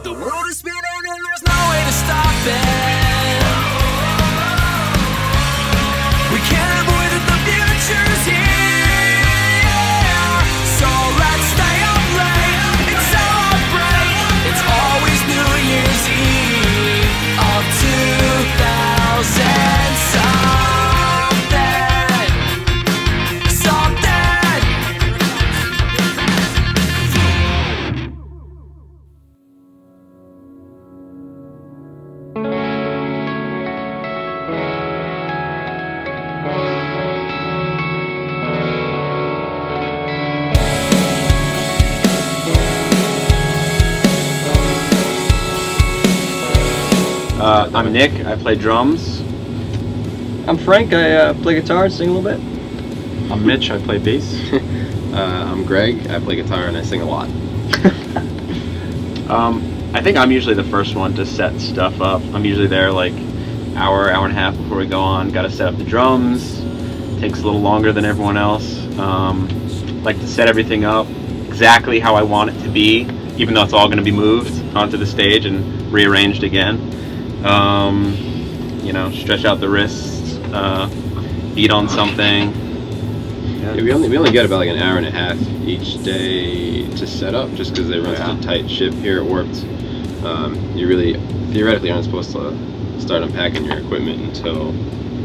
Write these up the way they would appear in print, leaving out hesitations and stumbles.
The world is spinning and there's no way to stop it. We can't avoid it, the future's here. So let's stay up late and celebrate. It's always New Year's Eve of 2000 something. I'm Nick, I play drums. I'm Frank, I play guitar and sing a little bit. I'm Mitch, I play bass. I'm Greg, I play guitar and I sing a lot. I think I'm usually the first one to set stuff up. I'm usually there like hour and a half before we go on. Got to set up the drums. Takes a little longer than everyone else. Like to set everything up exactly how I want it to be, even though it's all going to be moved onto the stage and rearranged again. You know, stretch out the wrists, beat on something. Yeah, we only get about like an hour and a half each day to set up, just because they run such a tight ship here at Warped. You really theoretically aren't supposed to start unpacking your equipment until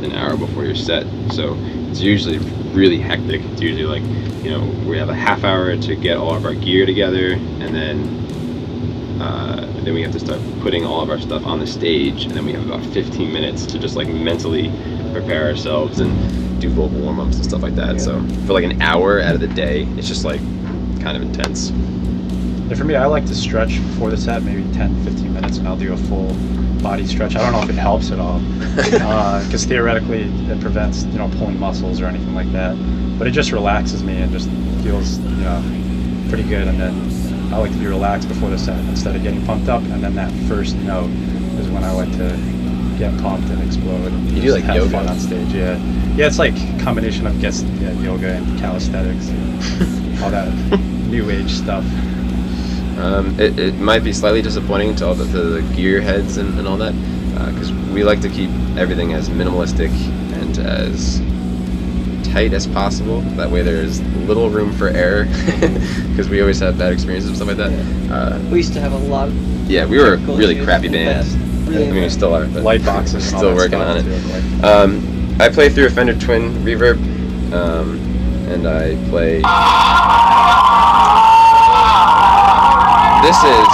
an hour before your set, so it's usually really hectic. It's usually like, you know, we have a half hour to get all of our gear together, and then we have to start putting all of our stuff on the stage, and then we have about 15 minutes to just like mentally prepare ourselves and do vocal warm-ups and stuff like that. Yeah. So for like an hour out of the day, it's just like kind of intense. Yeah, for me, I like to stretch before the set, maybe 10-15 minutes, and I'll do a full body stretch. I don't know if it helps at all, because theoretically it prevents, you know, pulling muscles or anything like that, but it just relaxes me and just feels, you know, pretty good. And then I like to be relaxed before the set instead of getting pumped up, and then that first note is when I like to get pumped and explode. And you do like have yoga fun on stage, yeah. Yeah, it's like a combination of yoga and calisthenics and all that new age stuff. It might be slightly disappointing to all the gear heads and all that, because we like to keep everything as minimalistic and as tight as possible. That way there's little room for error, because we always have bad experiences and stuff like that. We used to have a lot of... Yeah, we were a really crappy band. Really I mean, we still are, but light boxes, still working on it. I play through a Fender Twin Reverb, and I play... This is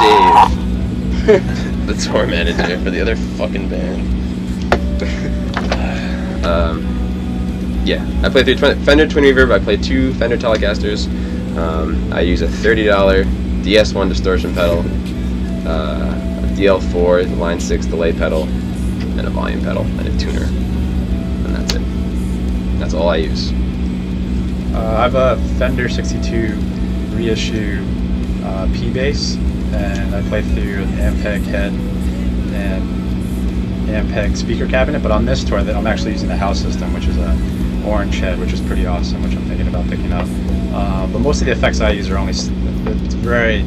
Dave, the tour manager for the other fucking band. Yeah, I play through Fender Twin Reverb. I play 2 Fender Telecasters. I use a $30 DS1 distortion pedal, a DL4 Line 6 delay pedal, and a volume pedal, and a tuner. And that's it. That's all I use. I have a Fender 62 reissue P-Bass, and I play through an Ampeg head and Ampeg speaker cabinet, but on this tour that I'm actually using the house system, which is a orange head, which is pretty awesome, which I'm thinking about picking up. But most of the effects I use are only, it's very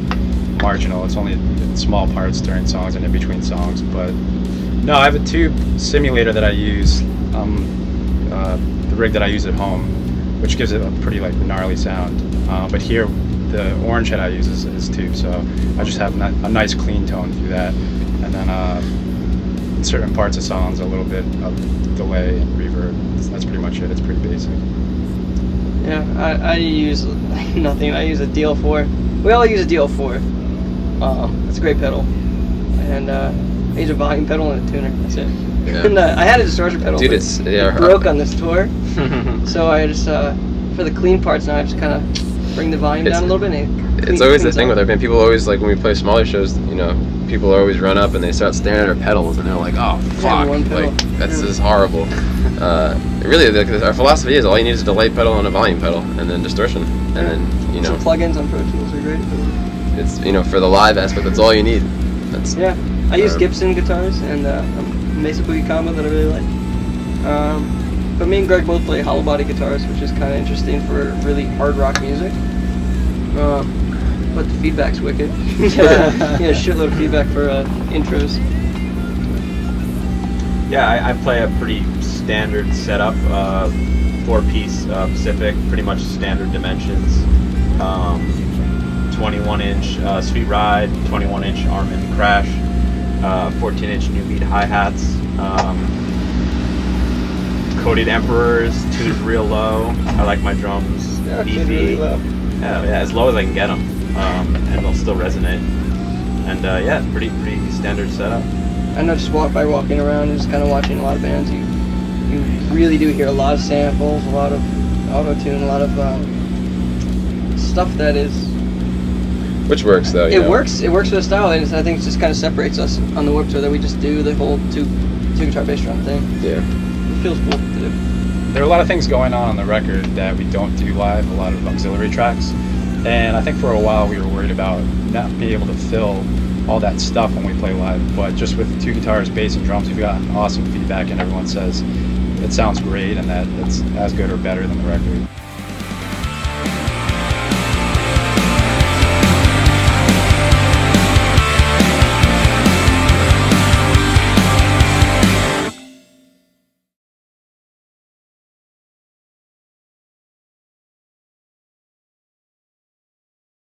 marginal. It's only in small parts during songs and in between songs. But no, I have a tube simulator that I use, the rig that I use at home, which gives it a pretty like gnarly sound. But here, the orange head I use is tube, so I just have a nice clean tone through that. And then in certain parts of songs, a little bit of delay and reverb. That's pretty much it. It's pretty basic. Yeah, I use nothing. I use a DL4. We all use a DL4. It's a great pedal. And I use a volume pedal and a tuner. That's it. Yeah. And I had a distortion pedal. Dude, it broke on this tour. So I just, for the clean parts now, I just kind of bring the volume down a little bit. And it's always the thing with our band. People always, like, when we play smaller shows, you know, people always run up and they start staring at our pedals and they're like, oh, fuck, like, this is horrible. Really, our philosophy is all you need is a delay pedal and a volume pedal, and then distortion, and then, you know. Some plugins on Pro Tools are great. It's, you know, for the live aspect, that's all you need. That's, yeah, I use Gibson guitars and a Mesa Boogie combo that I really like. But me and Greg both play hollow body guitars, which is kind of interesting for really hard rock music. but the feedback's wicked. Yeah, a shitload of feedback for intros. Yeah, I play a pretty standard setup, 4-piece Pacific, pretty much standard dimensions. 21-inch Sweet Ride, 21-inch Armin Crash, 14-inch New Beat hi-hats, coated Emperors, tuned real low. I like my drums beefy. Really low. Yeah, as low as I can get them, and they'll still resonate. And yeah, it's pretty standard setup. I know, just walking around and just kind of watching a lot of bands, you really do hear a lot of samples, a lot of auto-tune, a lot of stuff that is... Which works though. It works for the style, and I think it just kind of separates us on the Warped Tour, that we just do the whole two guitar bass drum thing. Yeah. It feels cool to do. There are a lot of things going on the record that we don't do live, a lot of auxiliary tracks. And I think for a while we were worried about not being able to fill all that stuff when we play live. But just with 2 guitars, bass, and drums, we've got awesome feedback, and everyone says it sounds great and that it's as good or better than the record.